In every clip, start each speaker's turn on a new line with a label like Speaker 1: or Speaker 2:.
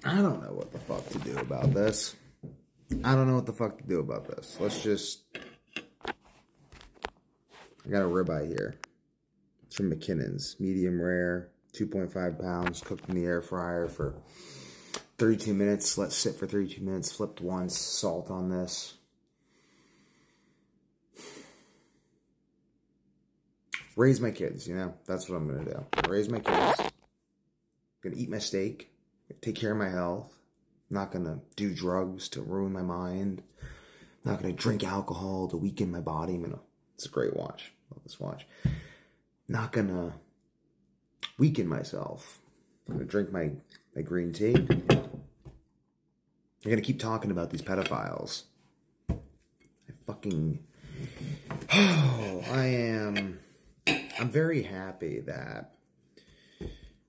Speaker 1: I don't know what the fuck to do about this. I don't know what the fuck to do about this. Let's just... I got a ribeye here. It's from McKinnon's. Medium rare, 2.5 pounds, cooked in the air fryer for 32 minutes. Let sit for 32 minutes. Flipped once. Salt on this. Raise my kids, you know? That's what I'm going to do. Raise my kids. Going to eat my steak. Take care of my health. I'm not going to do drugs to ruin my mind. I'm not going to drink alcohol to weaken my body. It's a great watch. Love this watch. Not going to weaken myself. I'm going to drink my green tea. I'm going to keep talking about these pedophiles. I'm very happy that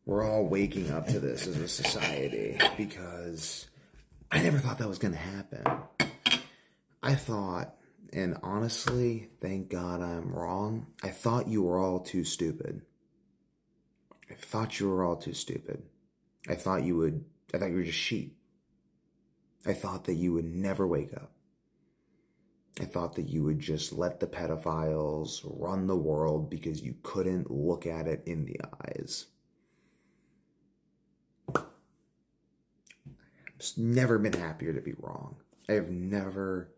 Speaker 1: we're all waking up to this as a society, because I never thought that was going to happen. I thought, and honestly, thank God I'm wrong, I thought you were all too stupid. I thought you were just sheep. I thought that you would never wake up. I thought that you would just let the pedophiles run the world because you couldn't look at it in the eyes. I've never been happier to be wrong. I have never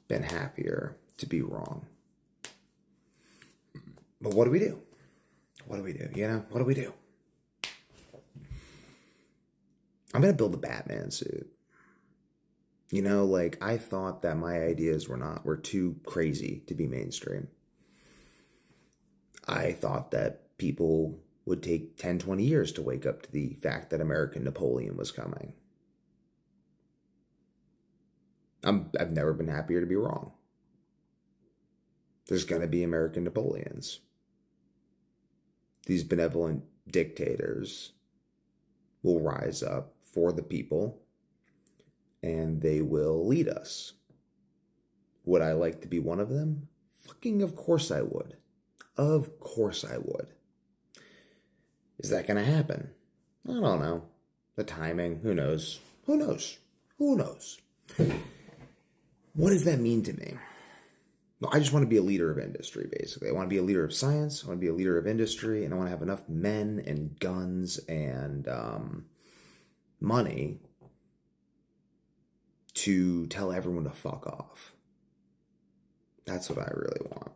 Speaker 1: been happier to be wrong. But what do we do? What do we do? You know, what do we do? I'm going to build a Batman suit. You know, like, I thought that my ideas were too crazy to be mainstream. I thought that people would take 10, 20 years to wake up to the fact that American Napoleon was coming. I've never been happier to be wrong. There's going to be American Napoleons. These benevolent dictators will rise up for the people, and they will lead us. Would I like to be one of them? Fucking of course I would. Of course I would. Is that going to happen? I don't know. The timing, who knows? Who knows? Who knows? What does that mean to me? No, I just want to be a leader of industry, basically. I want to be a leader of science. I want to be a leader of industry. And I want to have enough men and guns and money to tell everyone to fuck off. That's what I really want.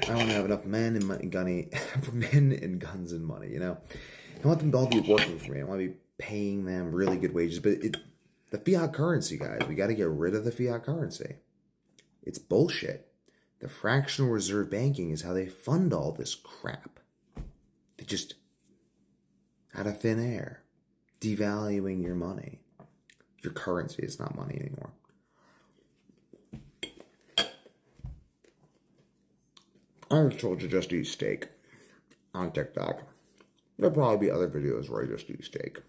Speaker 1: I want to have enough men and men and guns and money, you know? I want them all to be working for me. I want to be paying them really good wages. But the fiat currency, guys, we got to get rid of the fiat currency. It's bullshit. The fractional reserve banking is how they fund all this crap. They just, out of thin air, devaluing your money. Your currency is not money anymore. I was told to just eat steak on TikTok. There'll probably be other videos where I just eat steak.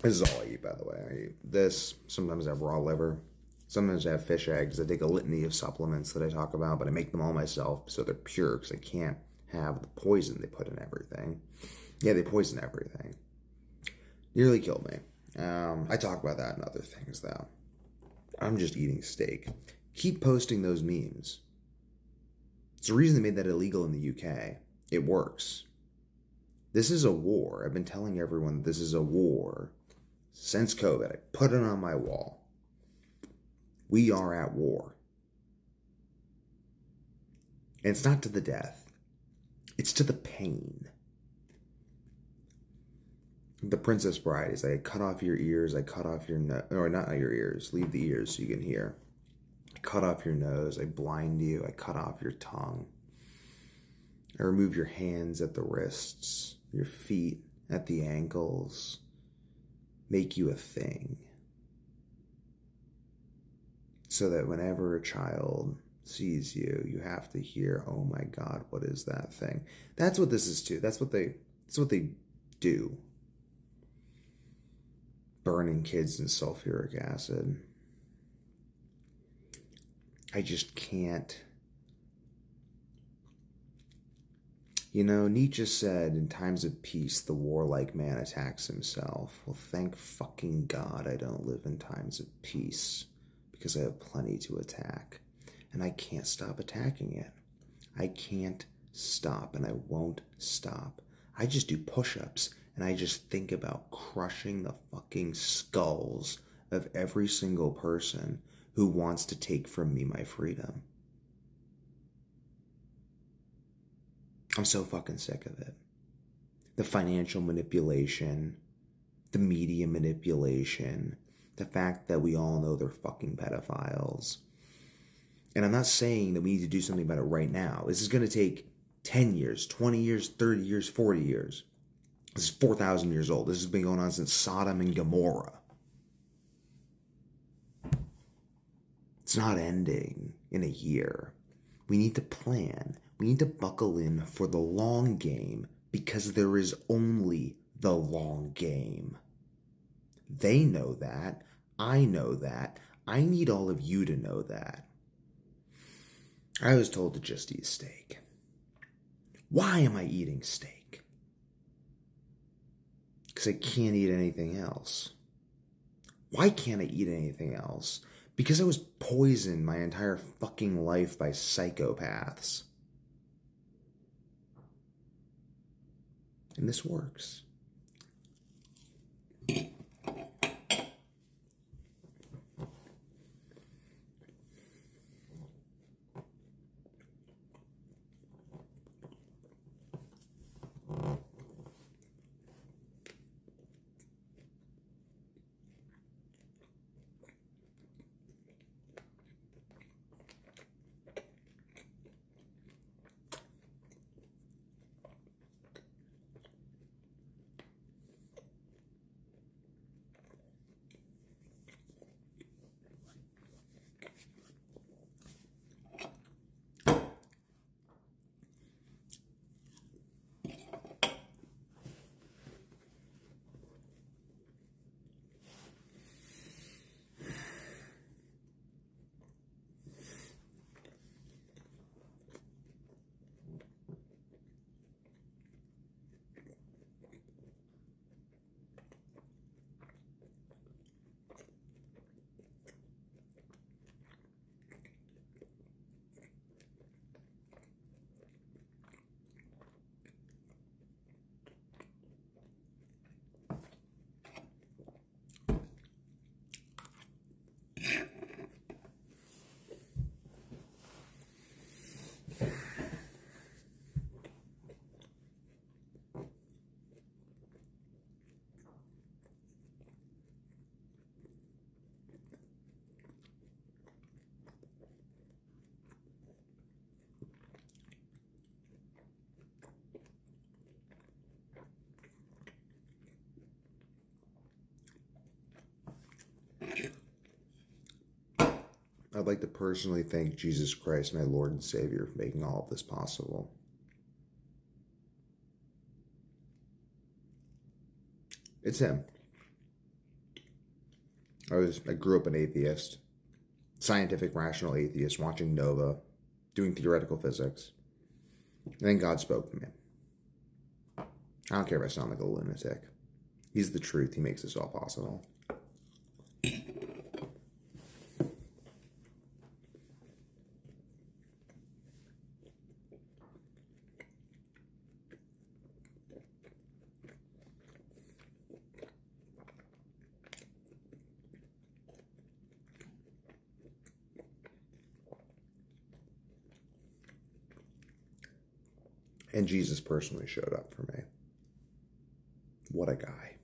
Speaker 1: This is all I eat, by the way. I eat this. Sometimes I have raw liver. Sometimes I have fish eggs. I take a litany of supplements that I talk about, but I make them all myself, so they're pure, because I can't have the poison they put in everything. Yeah, they poison everything. Nearly killed me. I talk about that and other things, though. I'm just eating steak. Keep posting those memes. It's the reason they made that illegal in the UK. It works. This is a war. I've been telling everyone this is a war since COVID. I put it on my wall. We are at war. And it's not to the death. It's to the pain. The Princess Bride is like, I cut off your ears, I cut off your nose, or not your ears, leave the ears so you can hear. I cut off your nose, I blind you, I cut off your tongue. I remove your hands at the wrists, your feet at the ankles, make you a thing. So that whenever a child sees you, you have to hear, oh my God, what is that thing? That's what this is too. That's what they do. Burning kids in sulfuric acid. I just can't. You know, Nietzsche said, in times of peace, the warlike man attacks himself. Well, thank fucking God I don't live in times of peace, because I have plenty to attack. And I can't stop attacking it. I can't stop, and I won't stop. I just do push-ups, and I just think about crushing the fucking skulls of every single person who wants to take from me my freedom. I'm so fucking sick of it. The financial manipulation, the media manipulation, the fact that we all know they're fucking pedophiles. And I'm not saying that we need to do something about it right now. This is going to take 10 years, 20 years, 30 years, 40 years. This is 4,000 years old. This has been going on since Sodom and Gomorrah. It's not ending in a year. We need to plan. We need to buckle in for the long game, because there is only the long game. They know that. I know that. I need all of you to know that. I was told to just eat steak. Why am I eating steak? Because I can't eat anything else. Why can't I eat anything else? Because I was poisoned my entire fucking life by psychopaths. And this works. I'd like to personally thank Jesus Christ, my Lord and Savior, for making all of this possible. It's Him. I grew up an atheist, scientific, rational atheist, watching Nova, doing theoretical physics. And then God spoke to me. I don't care if I sound like a lunatic. He's the truth. He makes this all possible. And Jesus personally showed up for me. What a guy.